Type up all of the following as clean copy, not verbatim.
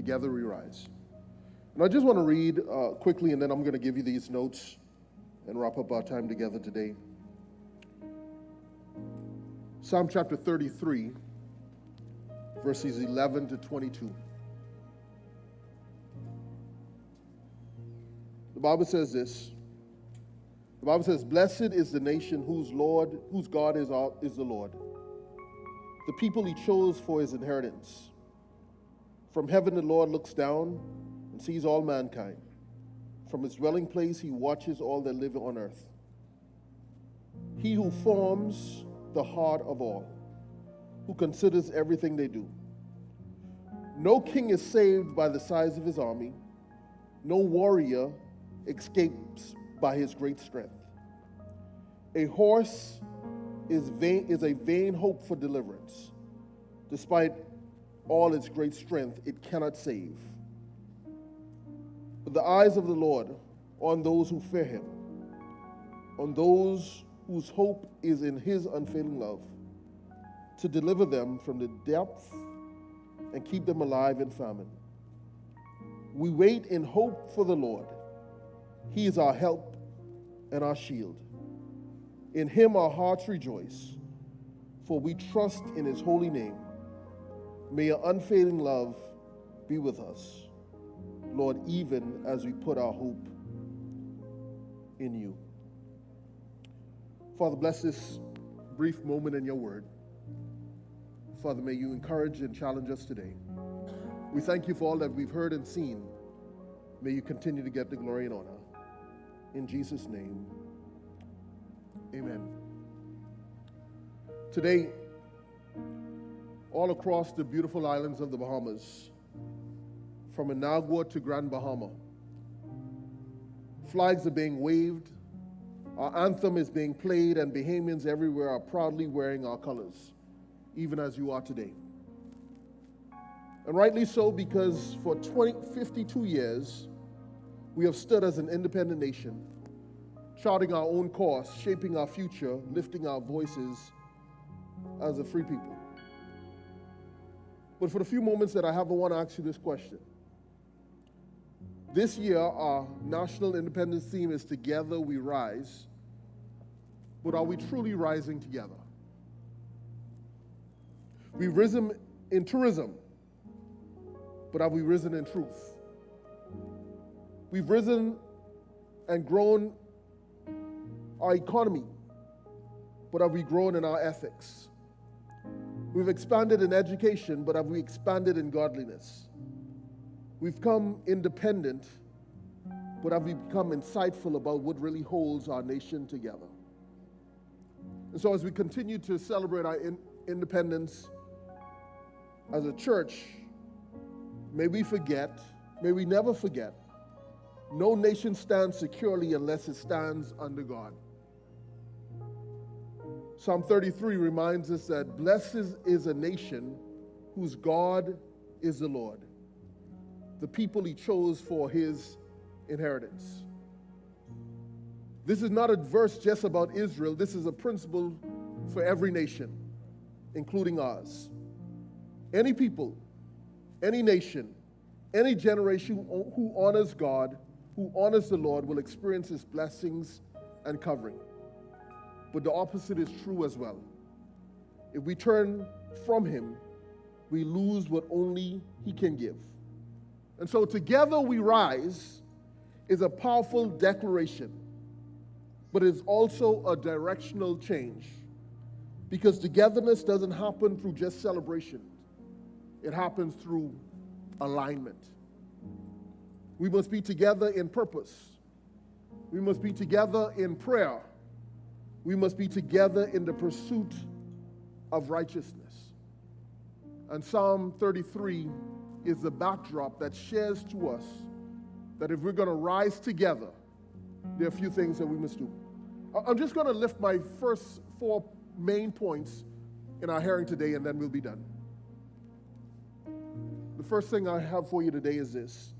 Together we rise. And I just want to read quickly, and then I'm going to give you these notes and wrap up our time together today. Psalm chapter 33, verses 11 to 22. The Bible says this. The Bible says, "Blessed is the nation whose God is the Lord, the people he chose for his inheritance. From heaven the Lord looks down and sees all mankind. From his dwelling place he watches all that live on earth. He who forms the heart of all, who considers everything they do. No king is saved by the size of his army. No warrior escapes by his great strength. A horse is a vain hope for deliverance. Despite all its great strength, it cannot save. But the eyes of the Lord are on those who fear him, on those whose hope is in his unfailing love, to deliver them from the depth and keep them alive in famine. We wait in hope for the Lord. He is our help and our shield. In him our hearts rejoice, for we trust in his holy name. May your unfailing love be with us, Lord, even as we put our hope in you." Father, bless this brief moment in your word. Father, may you encourage and challenge us today. We thank you for all that we've heard and seen. May you continue to get the glory and honor. In Jesus' name, amen. Today, all across the beautiful islands of the Bahamas, from Anagua to Grand Bahama, flags are being waved, our anthem is being played, and Bahamians everywhere are proudly wearing our colors, even as you are today. And rightly so, because for 52 years, we have stood as an independent nation, charting our own course, shaping our future, lifting our voices as a free people. But for the few moments that I have, I want to ask you this question. This year, our national independence theme is Together We Rise, but are we truly rising together? We've risen in tourism, but have we risen in truth? We've risen and grown our economy, but have we grown in our ethics? We've expanded in education, but have we expanded in godliness? We've become independent, but have we become insightful about what really holds our nation together? And so as we continue to celebrate our independence as a church, may we never forget, no nation stands securely unless it stands under God. Psalm 33 reminds us that blessed is a nation whose God is the Lord, the people he chose for his inheritance. This is not a verse just about Israel. This is a principle for every nation, including ours. Any people, any nation, any generation who honors God, who honors the Lord, will experience his blessings and covering. But the opposite is true as well. If we turn from him, we lose what only he can give. And so Together We Rise is a powerful declaration, but it's also a directional change, because togetherness doesn't happen through just celebration. It happens through alignment. We must be together in purpose. We must be together in prayer. We must be together in the pursuit of righteousness. And Psalm 33 is the backdrop that shares to us that if we're going to rise together, there are a few things that we must do. I'm just going to lift my first 4 main points in our hearing today, and then we'll be done. The first thing I have for you today is this.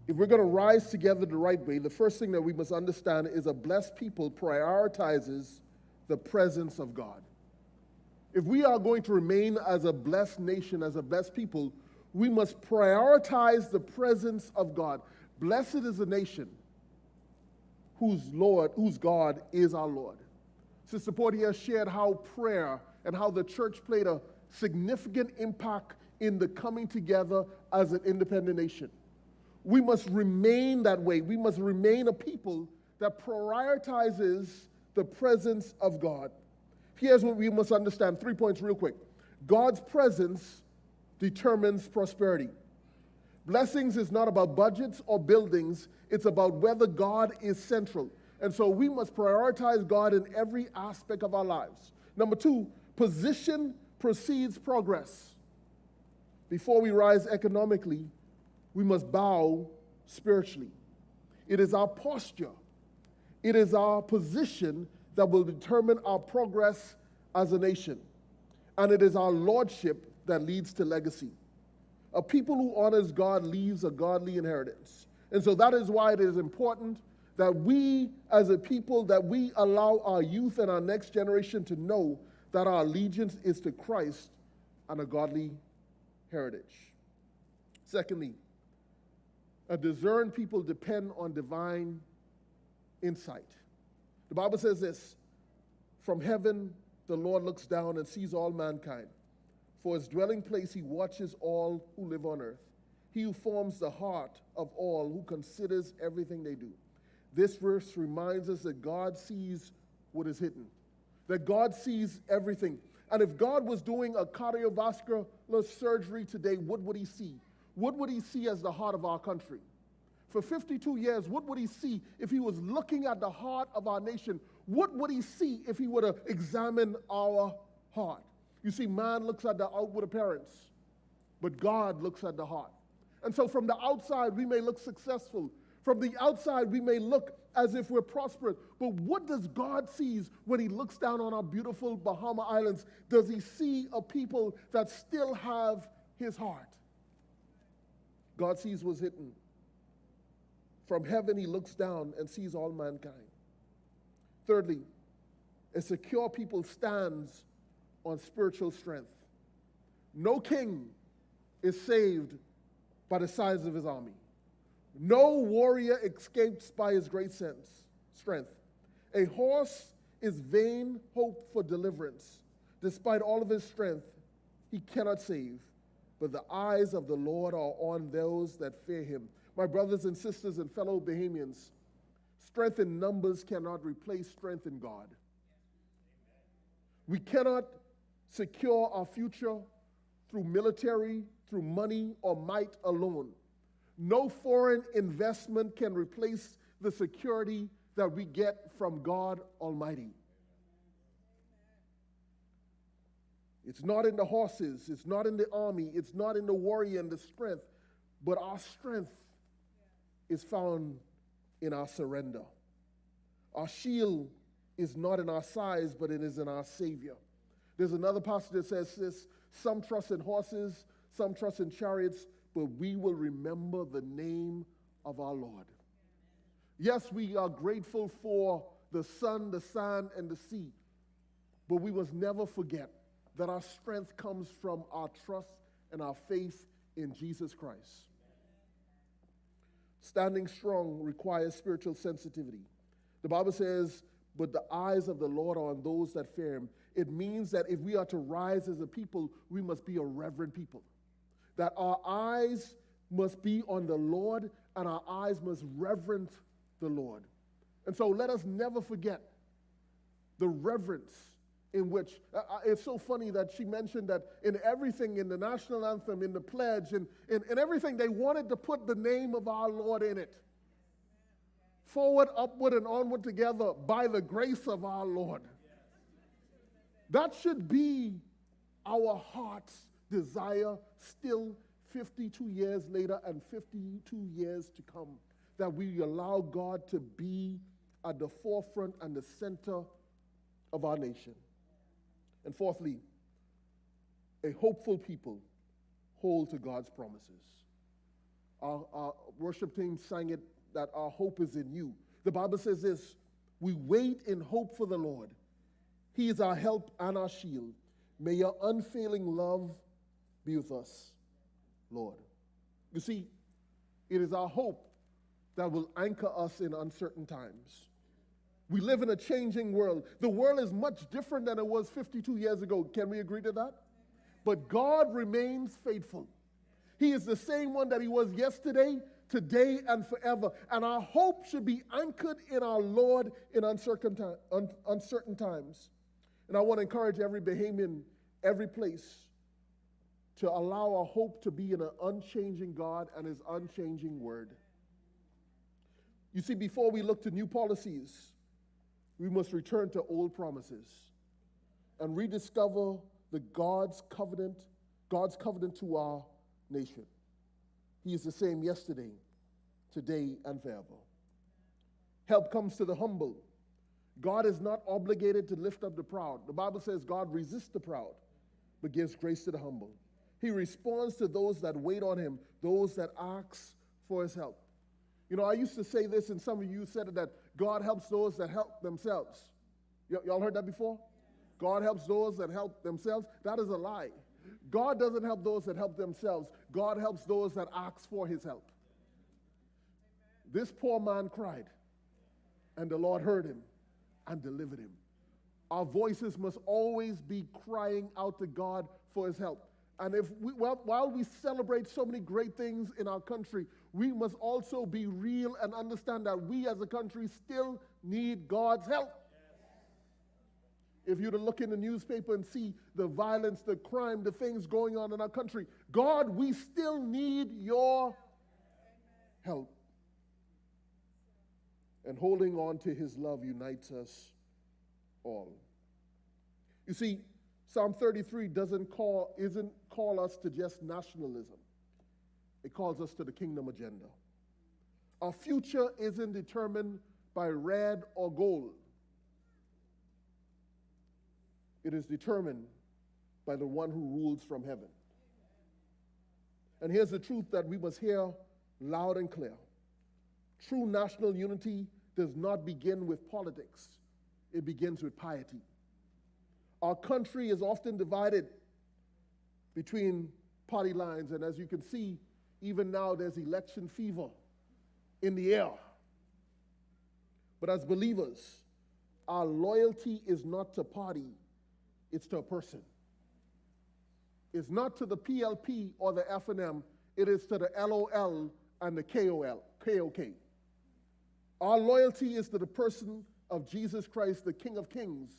If we're going to rise together the right way, the first thing that we must understand is a blessed people prioritizes the presence of God. If we are going to remain as a blessed nation, as a blessed people, We must prioritize the presence of God. Blessed is the nation whose God is our Lord. Sister Portia shared how prayer and how the church played a significant impact in the coming together as an independent nation. We must remain that way. We must remain a people that prioritizes the presence of God. Here's what we must understand. 3 points real quick. God's presence determines prosperity. Blessings is not about budgets or buildings. It's about whether God is central. And so we must prioritize God in every aspect of our lives. Number 2, position precedes progress. Before we rise economically, we must bow spiritually. It is our posture, it is our position that will determine our progress as a nation. And it is our lordship that leads to legacy. A people who honors God leaves a godly inheritance. And so that is why it is important that we as a people, that we allow our youth and our next generation to know that our allegiance is to Christ and a godly heritage. Secondly, a discerned people depend on divine insight. The Bible says this, from heaven the Lord looks down and sees all mankind. For his dwelling place he watches all who live on earth. He who forms the heart of all, who considers everything they do. This verse reminds us that God sees what is hidden, that God sees everything. And if God was doing a cardiovascular surgery today, what would he see? What would he see as the heart of our country? For 52 years, what would he see if he was looking at the heart of our nation? What would he see if he were to examine our heart? You see, man looks at the outward appearance, but God looks at the heart. And so from the outside, we may look successful. From the outside, we may look as if we're prosperous. But what does God see when he looks down on our beautiful Bahama Islands? Does he see a people that still have his heart? God sees what's hidden. From heaven, he looks down and sees all mankind. Thirdly, a secure people stands on spiritual strength. No king is saved by the size of his army. No warrior escapes by his great strength. A horse is vain hope for deliverance. Despite all of his strength, he cannot save. But the eyes of the Lord are on those that fear him. My brothers and sisters and fellow Bahamians, strength in numbers cannot replace strength in God. We cannot secure our future through military, through money, or might alone. No foreign investment can replace the security that we get from God Almighty. It's not in the horses, it's not in the army, it's not in the warrior and the strength, but our strength is found in our surrender. Our shield is not in our size, but it is in our Savior. There's another passage that says this, some trust in horses, some trust in chariots, but we will remember the name of our Lord. Yes, we are grateful for the sun, the sand, and the sea, but we must never forget that our strength comes from our trust and our faith in Jesus Christ. Standing strong requires spiritual sensitivity. The Bible says, but the eyes of the Lord are on those that fear him. It means that if we are to rise as a people, we must be a reverent people. That our eyes must be on the Lord and our eyes must reverence the Lord. And so let us never forget the reverence in which, it's so funny that she mentioned that in everything, in the national anthem, in the pledge, in everything, they wanted to put the name of our Lord in it. Forward, upward, and onward together by the grace of our Lord. That should be our heart's desire still 52 years later and 52 years to come, that we allow God to be at the forefront and the center of our nation. And fourthly, a hopeful people hold to God's promises. Our worship team sang it, that our hope is in you. The Bible says this, we wait in hope for the Lord. He is our help and our shield. May your unfailing love be with us. Lord. You see, it is our hope that will anchor us in uncertain times. We live in a changing world. The world is much different than it was 52 years ago. Can we agree to that? But God remains faithful. He is the same one that he was yesterday, today, and forever. And our hope should be anchored in our Lord in uncertain times. And I want to encourage every Bahamian, every place, to allow our hope to be in an unchanging God and his unchanging word. You see, before we look to new policies, we must return to old promises and rediscover God's covenant to our nation. He is the same yesterday, today, and forever. Help comes to the humble. God is not obligated to lift up the proud. The Bible says God resists the proud, but gives grace to the humble. He responds to those that wait on him, those that ask for his help. You know, I used to say this, and some of you said it, that God helps those that help themselves. Y'all heard that before? God helps those that help themselves. That is a lie. God doesn't help those that help themselves. God helps those that ask for his help. This poor man cried, and the Lord heard him and delivered him. Our voices must always be crying out to God for his help. And while we celebrate so many great things in our country, we must also be real and understand that we as a country still need God's help. If you to look in the newspaper and see the violence, the crime, the things going on in our country, God, we still need your help. And holding on to his love unites us all. You see, Psalm 33 isn't call us to just nationalism. It calls us to the kingdom agenda. Our future isn't determined by red or gold. It is determined by the one who rules from heaven. And here's the truth that we must hear loud and clear. True national unity does not begin with politics. It begins with piety. Our country is often divided between party lines, and as you can see, even now there's election fever in the air. But as believers, our loyalty is not to party, it's to a person. It's not to the PLP or the FNM, it is to the LOL and the KOK. Our loyalty is to the person of Jesus Christ, the King of Kings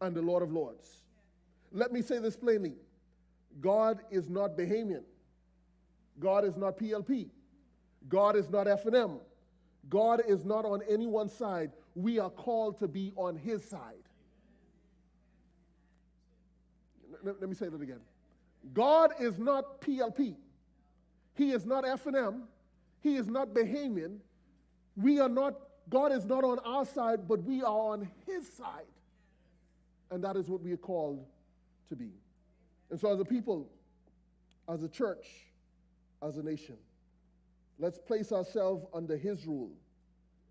and the Lord of Lords. Let me say this plainly. God is not Bahamian. God is not PLP. God is not FNM. God is not on anyone's side. We are called to be on his side. Let me say that again. God is not PLP. He is not FNM. He is not Bahamian. God is not on our side, but we are on his side. And that is what we are called to be. And so as a people, as a church, as a nation, let's place ourselves under his rule,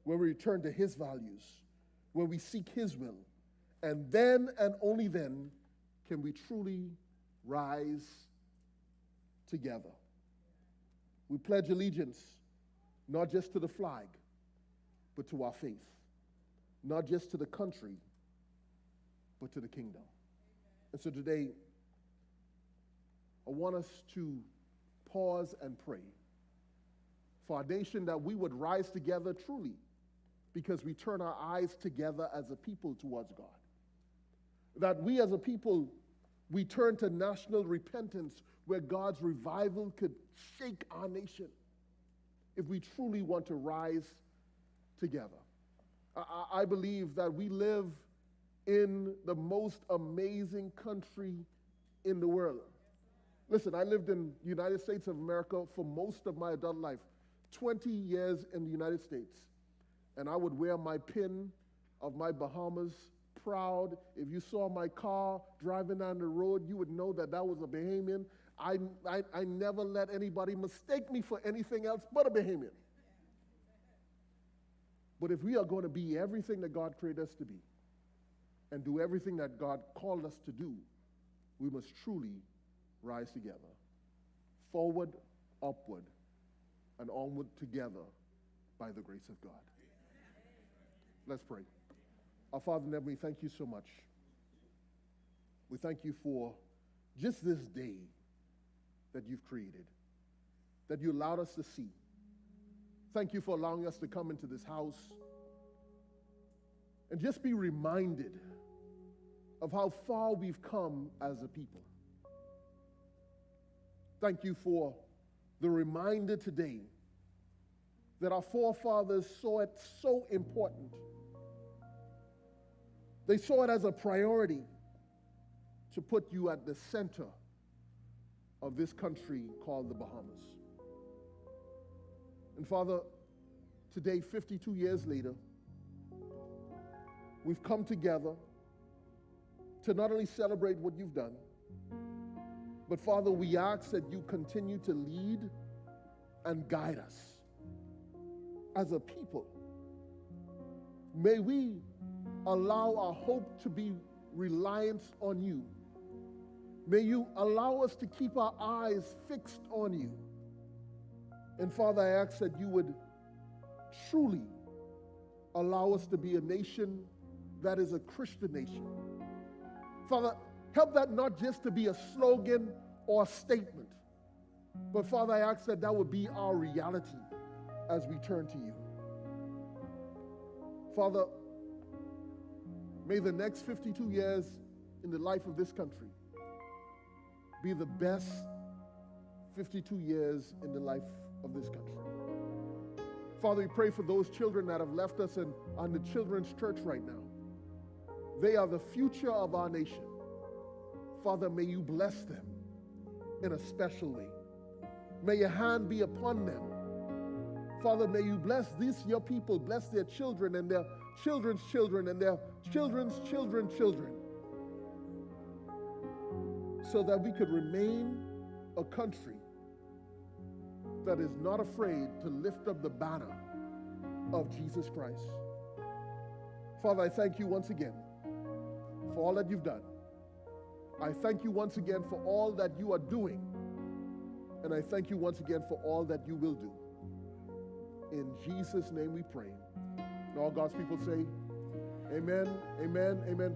where we return to his values, where we seek his will. And then and only then can we truly rise together. We pledge allegiance not just to the flag, but to our faith. Not just to the country, but to the kingdom. And so today, I want us to pause and pray for our nation, that we would rise together truly, because we turn our eyes together as a people towards God. That we as a people, we turn to national repentance, where God's revival could shake our nation if we truly want to rise together. I believe that we live in the most amazing country in the world. Listen, I lived in the United States of America for most of my adult life, 20 years in the United States. And I would wear my pin of my Bahamas proud. If you saw my car driving down the road, you would know that that was a Bahamian. I never let anybody mistake me for anything else but a Bahamian. But if we are going to be everything that God created us to be and do everything that God called us to do, we must truly rise together. forward, upward, and onward together by the grace of God. Let's pray. Our Father in heaven, we thank you so much. We thank you for just this day that you've created, that you allowed us to see. Thank you for allowing us to come into this house and just be reminded of how far we've come as a people. Thank you for the reminder today that our forefathers saw it so important. They saw it as a priority to put you at the center of this country called the Bahamas. And Father, today, 52 years later, we've come together to not only celebrate what you've done, but Father, we ask that you continue to lead and guide us as a people. May we allow our hope to be reliant on you. May you allow us to keep our eyes fixed on you. And Father, I ask that you would truly allow us to be a nation that is a Christian nation. Father, help that not just to be a slogan or a statement, but Father, I ask that that would be our reality as we turn to you. Father, may the next 52 years in the life of this country be the best 52 years in the life of this country. Father, we pray for those children that have left us and are in the children's church right now. They are the future of our nation. Father, may you bless them in a special way. May your hand be upon them. Father, may you bless these, your people, bless their children and their children's children and their children's children's children, so that we could remain a country that is not afraid to lift up the banner of Jesus Christ. Father, I thank you once again for all that you've done. I thank you once again for all that you are doing. And I thank you once again for all that you will do. In Jesus' name we pray. And all God's people say, amen, amen, amen.